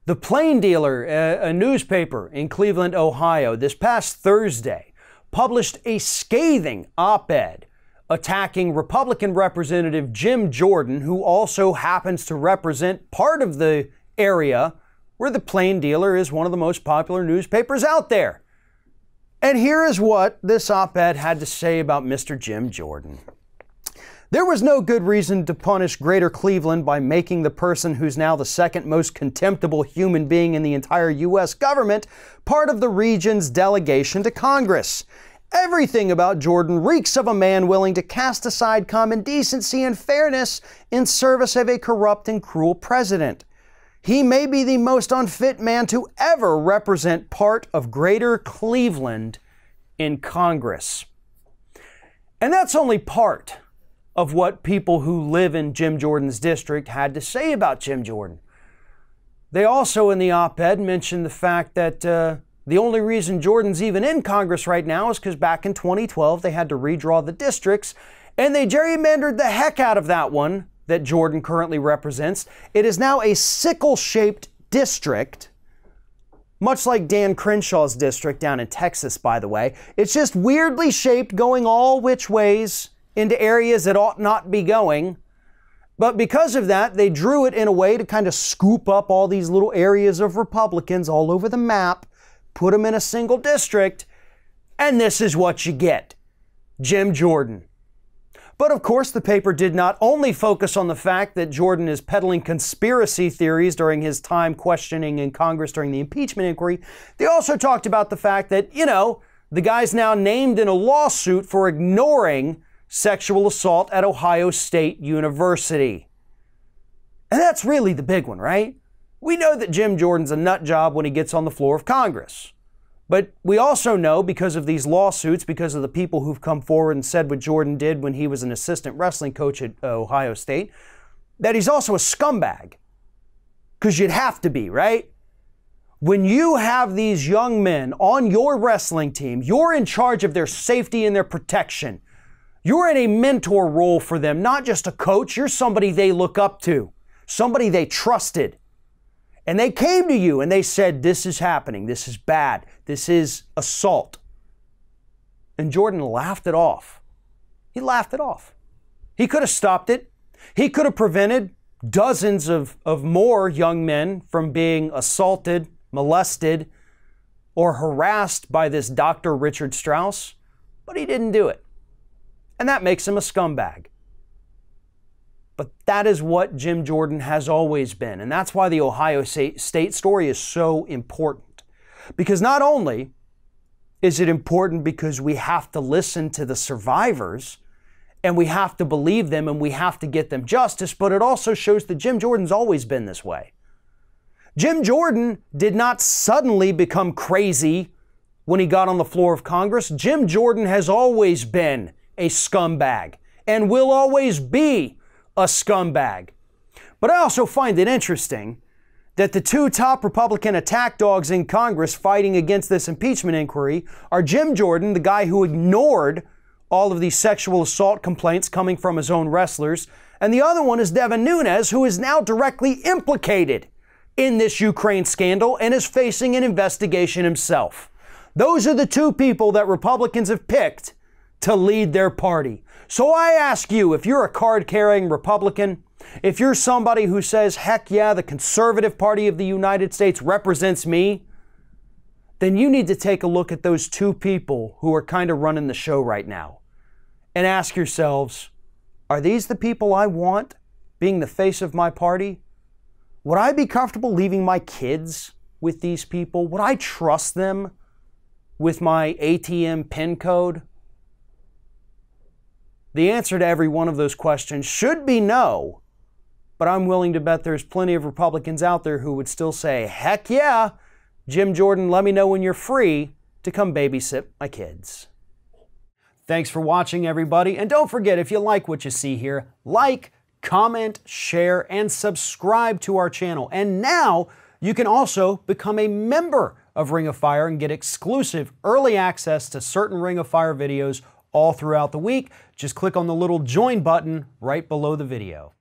The Plain Dealer, a newspaper in Cleveland, Ohio, this past Thursday published a scathing op-ed attacking Republican Representative Jim Jordan, who also happens to represent part of the area where the Plain Dealer is one of the most popular newspapers out there. And here is what this op-ed had to say about Mr. Jim Jordan. There was no good reason to punish Greater Cleveland by making the person who's now the second most contemptible human being in the entire U.S. government part of the region's delegation to Congress. Everything about Jordan reeks of a man willing to cast aside common decency and fairness in service of a corrupt and cruel president. He may be the most unfit man to ever represent part of Greater Cleveland in Congress. And that's only part of what people who live in Jim Jordan's district had to say about Jim Jordan. They also, in the op-ed, mentioned the fact that the only reason Jordan's even in Congress right now is because back in 2012 they had to redraw the districts, and they gerrymandered the heck out of that one that Jordan currently represents. It is now a sickle-shaped district, much like Dan Crenshaw's district down in Texas, by the way. It's just weirdly shaped, going all which ways into areas that ought not be going. But because of that, they drew it in a way to kind of scoop up all these little areas of Republicans all over the map, put them in a single district, and this is what you get: Jim Jordan. But of course, the paper did not only focus on the fact that Jordan is peddling conspiracy theories during his time questioning in Congress during the impeachment inquiry. They also talked about the fact that, the guy's now named in a lawsuit for ignoring sexual assault at Ohio State University. And that's really the big one, right? We know that Jim Jordan's a nut job when he gets on the floor of Congress. But we also know, because of these lawsuits, because of the people who've come forward and said what Jordan did when he was an assistant wrestling coach at Ohio State, that he's also a scumbag. Because you'd have to be, right? When you have these young men on your wrestling team, you're in charge of their safety and their protection. You're in a mentor role for them, not just a coach. You're somebody they look up to, somebody they trusted. And they came to you and they said, this is happening, this is bad, this is assault. And Jordan laughed it off. He laughed it off. He could have stopped it. He could have prevented dozens of more young men from being assaulted, molested, or harassed by this Dr. Richard Strauss, but he didn't do it. And that makes him a scumbag. But that is what Jim Jordan has always been. And that's why the Ohio State story is so important. Because not only is it important because we have to listen to the survivors and we have to believe them and we have to get them justice, but it also shows that Jim Jordan's always been this way. Jim Jordan did not suddenly become crazy when he got on the floor of Congress. Jim Jordan has always been a scumbag and will always be a scumbag. But I also find it interesting that the two top Republican attack dogs in Congress fighting against this impeachment inquiry are Jim Jordan, the guy who ignored all of these sexual assault complaints coming from his own wrestlers, and the other one is Devin Nunes, who is now directly implicated in this Ukraine scandal and is facing an investigation himself. Those are the two people that Republicans have picked to lead their party. So I ask you, if you're a card-carrying Republican, if you're somebody who says, heck yeah, the conservative party of the United States represents me, then you need to take a look at those two people who are kind of running the show right now and ask yourselves, are these the people I want being the face of my party? Would I be comfortable leaving my kids with these people? Would I trust them with my ATM PIN code? The answer to every one of those questions should be no, but I'm willing to bet there's plenty of Republicans out there who would still say, heck yeah, Jim Jordan, let me know when you're free to come babysit my kids. Thanks for watching, everybody. And don't forget, if you like what you see here, like, comment, share, and subscribe to our channel. And now you can also become a member of Ring of Fire and get exclusive early access to certain Ring of Fire videos all throughout the week. Just click on the little join button right below the video.